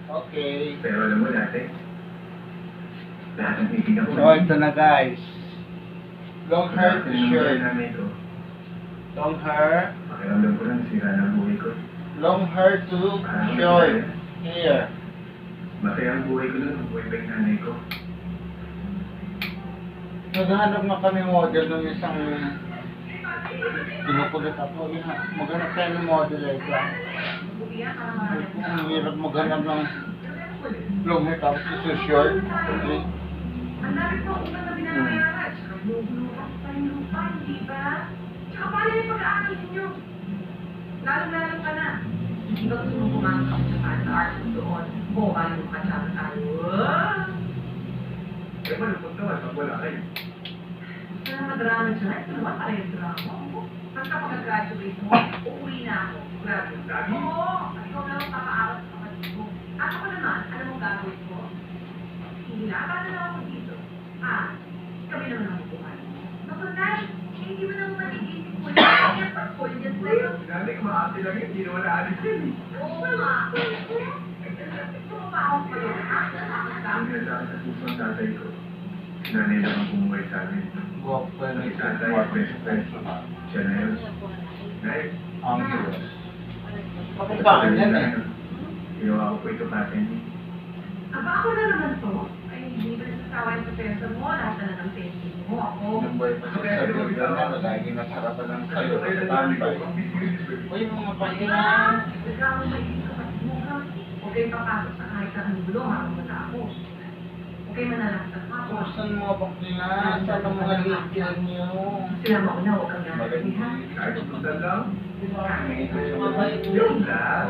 Okay. Pero alam mo dati, lahat ng titigan ko. So, ito na guys. Long hair t-shirt. Ito. Long hair. Pakiramdam ko lang, sira na ang buhay ko. Long hair to short. Here. Masaya ang buhay ko nun, buhay pa yung nanay ko. Naghahanap nga kami model ng isang pinukulit ako. Maghanap tayo ng model ito. Ang hirap maghanap ng long hair tapos ito short. Okay. Ang dami po kung ano binabayaran. Lublukan pa yung lupa, hindi ba? Tsaka paano yung pag-aaral ninyo? Lalo-lalo ka na. Hindi ba gusto mo pumasok ako sa art doon? O, paano mo kasama tayo? Eh, malupot naman pag wala kayo. Gusto na madrama siya. Ito naman para yung drama. Basta pag-graduate mo, uuwi na ako. Graduate. Oo, ikaw na lang papaaral sa kapatid mo. At ako naman, alam mo gagawin ko? Hihilatan na lang ako dito. Kami naman ang buhay. Naku, Nay, hindi mo naman mag-iisip ko na kaya pag-call niyan sa'yo. Nanay, kumakati lang yun, hindi naman naalis yun. Oo nga. Pumapakot pa yun, ha? Ang ganda sa puso ng tatay ko. Si nanay lang ang bumuhay sa amin. Walk pa Si rin tatay, ito. best friend. Siya na yun. Nay, Ang hirap. Pakipaan yan eh. ginawa ko po ito sa akin. Aba, ako na naman to. Ay, hindi ba nasasawa yung professor mo? Lahat na lang ang testing mo. Ako. Yung boy pa sa sabi na laging nasarapan ng kayo sa tambay. Uy, mga pahinga. Ikaw ang may kapatid mo, ha? Huwag kayong papasok sa kahit sa gulo, habang bata ako. Huwag kayong manalaksan ako. Kusan mo pahinga. Saan ang mga ligil niyo? Sila mauna, huwag kang gagawin, ha? Kahit puntan lang. Yun lang.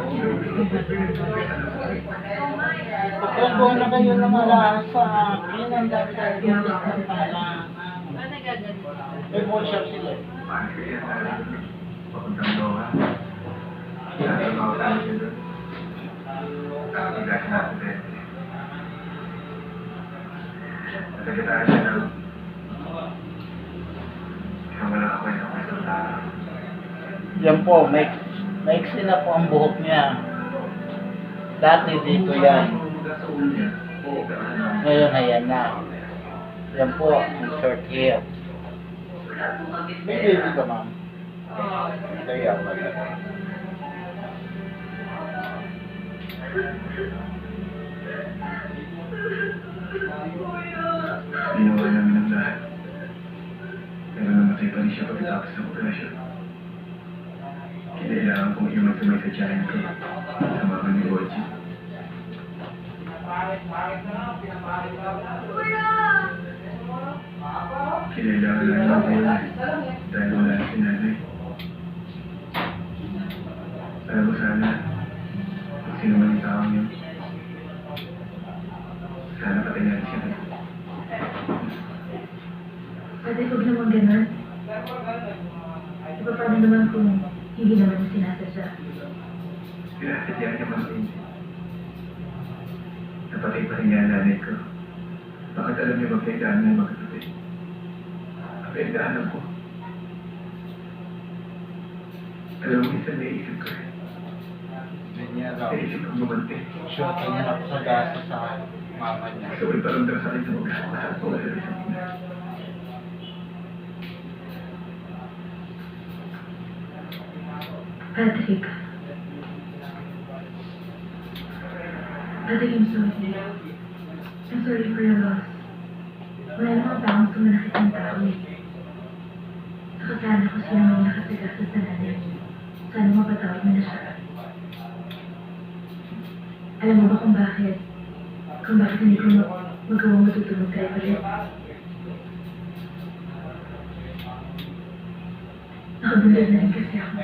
Pagkako na kayo ng alahan sa akin, ang dami-dami ng talangan. May phone shop sila eh. Paano ko yan? Papuntang doha. Nasa mga tayo siya doon. Igas natin din. Nagkitahan siya lang. Isang walang ako yung sa Yan po, maiksi na po ang buhok niya. Dati dito yan. Ngayon ayan na. Yan po, ang short hair. May baby ka, ma'am? Kaya wala. Ginawa namin ang lahat. Pero namatay pa rin siya pagkatapos ng operasyon. Kinailangan kong iwan sa tiyahin ko sa mama ni Boji. Kinailangan lang ng buhay dahil wala na si nanay. Alam mo sana, kung sino man yung taong yun, sana patay natin siya. Pwede huwag naman ganun. Iba pa rin naman kung hindi naman yung sinasadya. Pinasadya niya mag-insi. Napatay pa rin niya ang nanay ko. Bakit alam niyo ba pinagdaan ng magkakapit? Pinagdaanan ko. Alam mo, minsan naisip ko rin. Ganyan raw. Naisip kong bumante. Sure, kanya na po sa gasa sa mama niya. Gusto ko iparamdam sa akin sa mga mahal ko wala rin sa mga. Patrick. Patrick, I'm sorry. I'm sorry for your loss. Wala namang taong sumanakit ng tao eh. Saka sana ko siya may nakasagasa sa nanay. Sana mapatawad mo na siya. Alam mo ba kung bakit? Kung bakit hindi ko magawang matutulog tayo ulit? Nakabundad na rin kasi ako.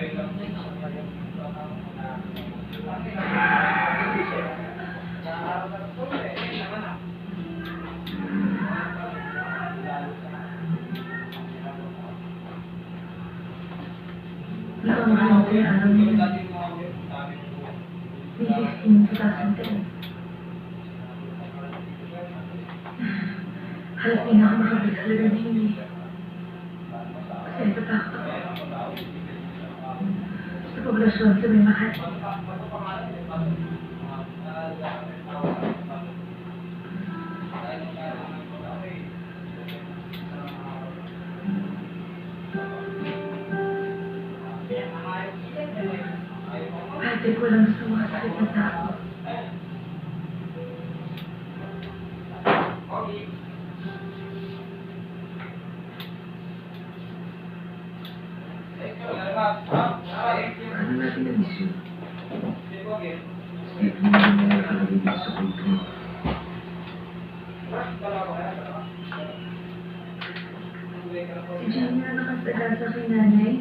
Ikaw ang alam ko yung araw niya. May 15, 2010. Halos di na ako makabalik sa lugar na yun eh. Kasi natatakot ako. Sa poblasyon sa may Makati. Pwede ko lang sumasakit na tao. Paano natin na-miss yun? Dito mo na nangyari talaga dito sa kulto mo. Si Jenny na nakasagasa kay nanay.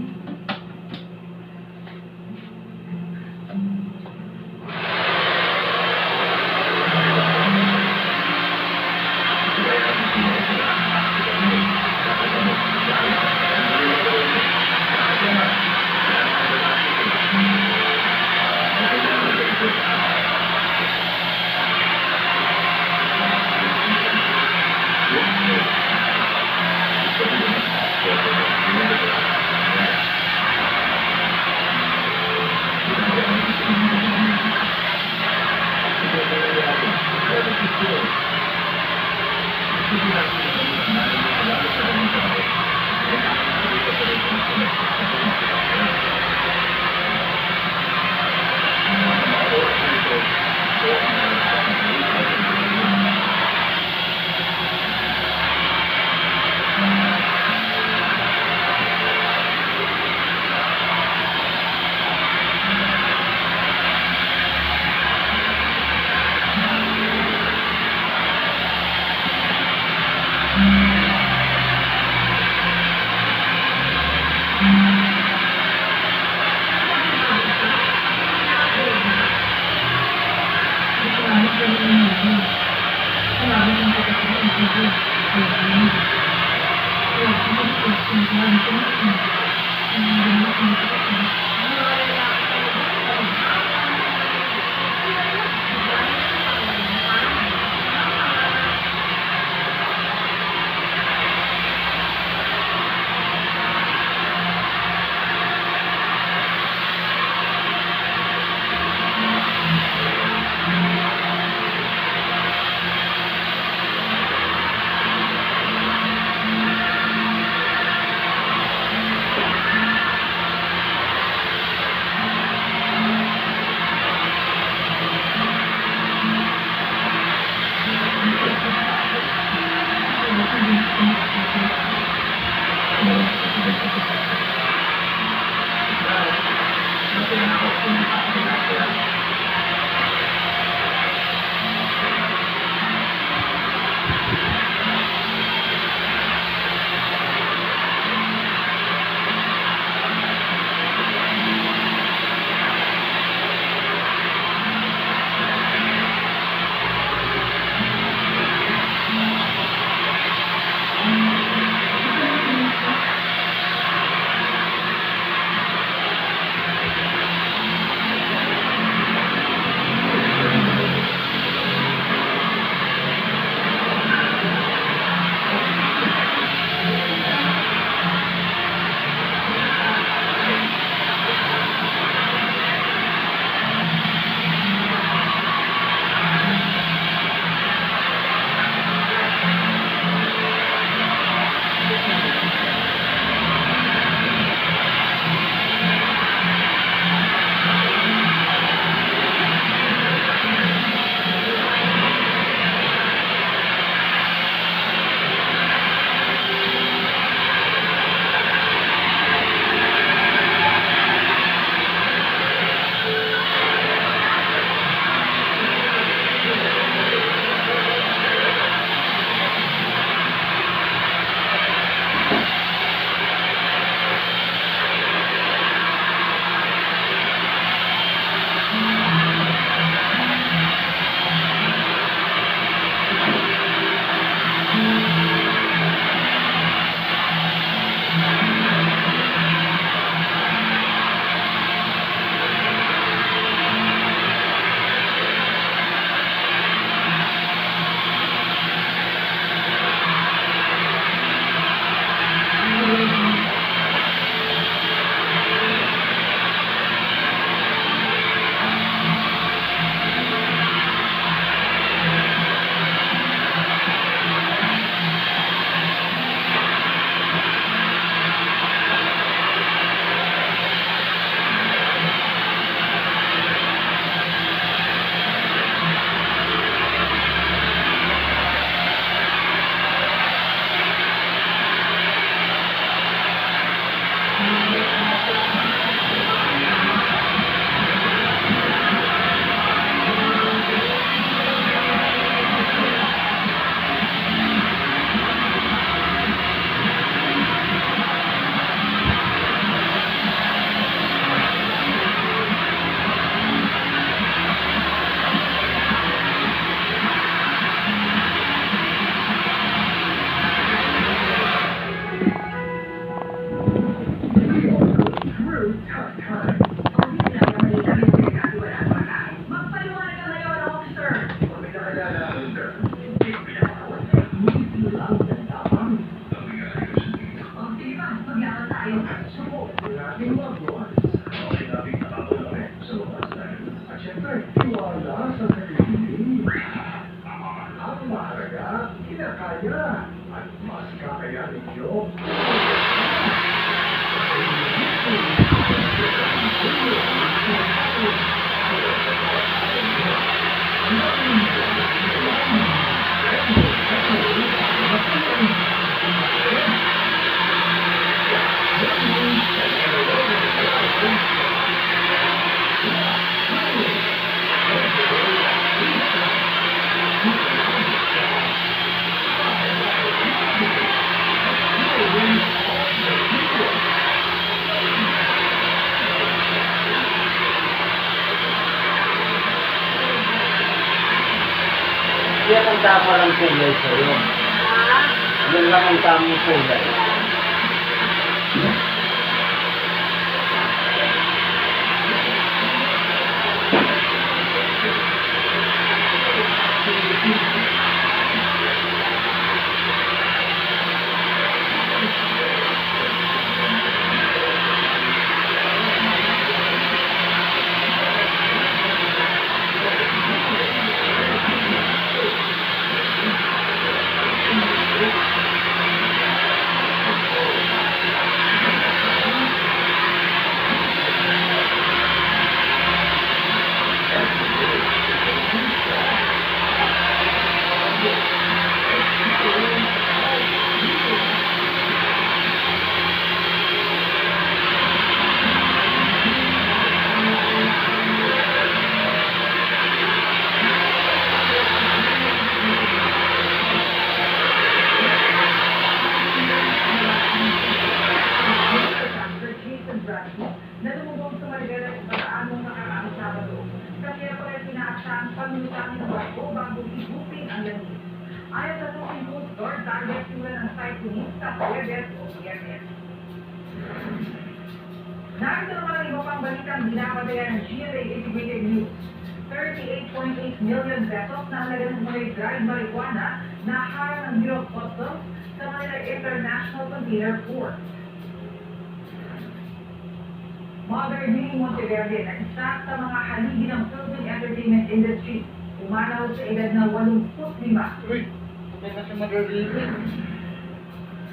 Yan ang tama lang kulay sa'yo. Yan lang ang tamang kulay. na lumubog sa Marigala sa pagkaanong nakaraang Sabado. Kasi ako ay pinaaksaang pagmulutangin ng barko bago igupin ang langit. Ayon sa Supreme Court, Lord, target sila ng cyclonista, Webes o Viernes. Narito naman ang iba pang balitang binabatayan ng GMA Integrated News. 38.8 million pesos na halaga ng mga dried marijuana na harang ng Bureau of Customs sa Manila International Container Port. Mother Lee Monteverde na isa sa mga haligi ng film and entertainment industry. Umanaw sa edad na 85. Uy, hindi na siya maririnig.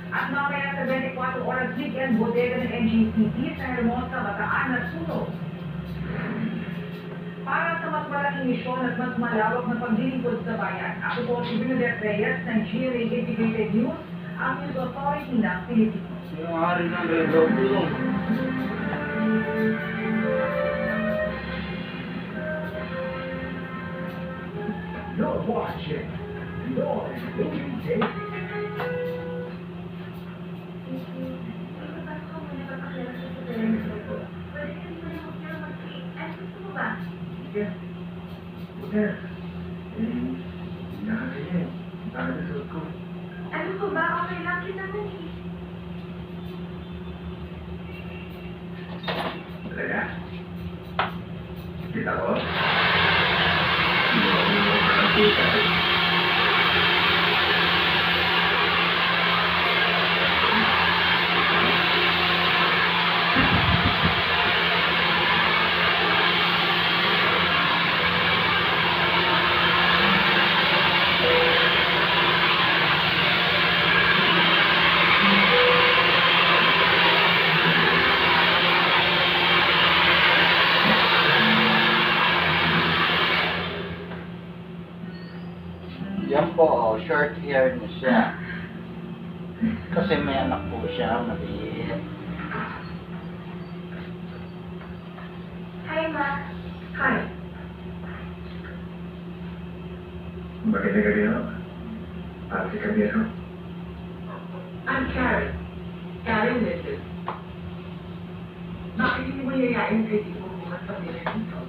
At mamaya sa 24 oras weekend, bodega ng NGCP sa Hermosa, Bataan na sunog. Para sa mas malaking misyon at mas malawak na paglilingkod sa bayan, ako po si Bernadette Reyes ng GMA Integrated News, ang News Authority ng Pilipinas. Yung hari ng relo yun. You're watching Noise Movie Day. Yes. Yes. Nakakaya. Para sa suot ko. Ano ko ba? Okay lang kita mo eh. Talaga? Kita ko? Hindi mo nakakita. Yan po, oh, short hair niya siya. Kasi may anak po siya, maliit. Hi, Ma. Hi. Bakit na ganyan? Para si Camilo. I'm Karen. Karen Mrs. Bakit hindi mo yayain kay Tito mo at pamilya dito?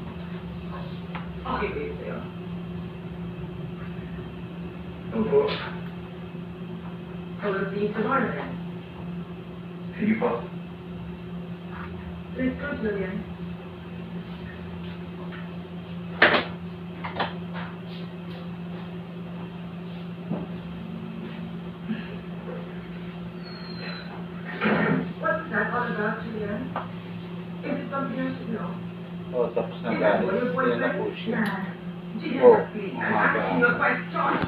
Okay ba yun sa'yo? Opo. So we'll see you tomorrow then. Sige po. Let's go, Julian. What's that all about, Julian? Is it something you should know? Oh, tapos na Is that what galing. your Yan na boyfriend? po siya. Nah. Julian, Oh, please. I'm mahaba. asking you a question.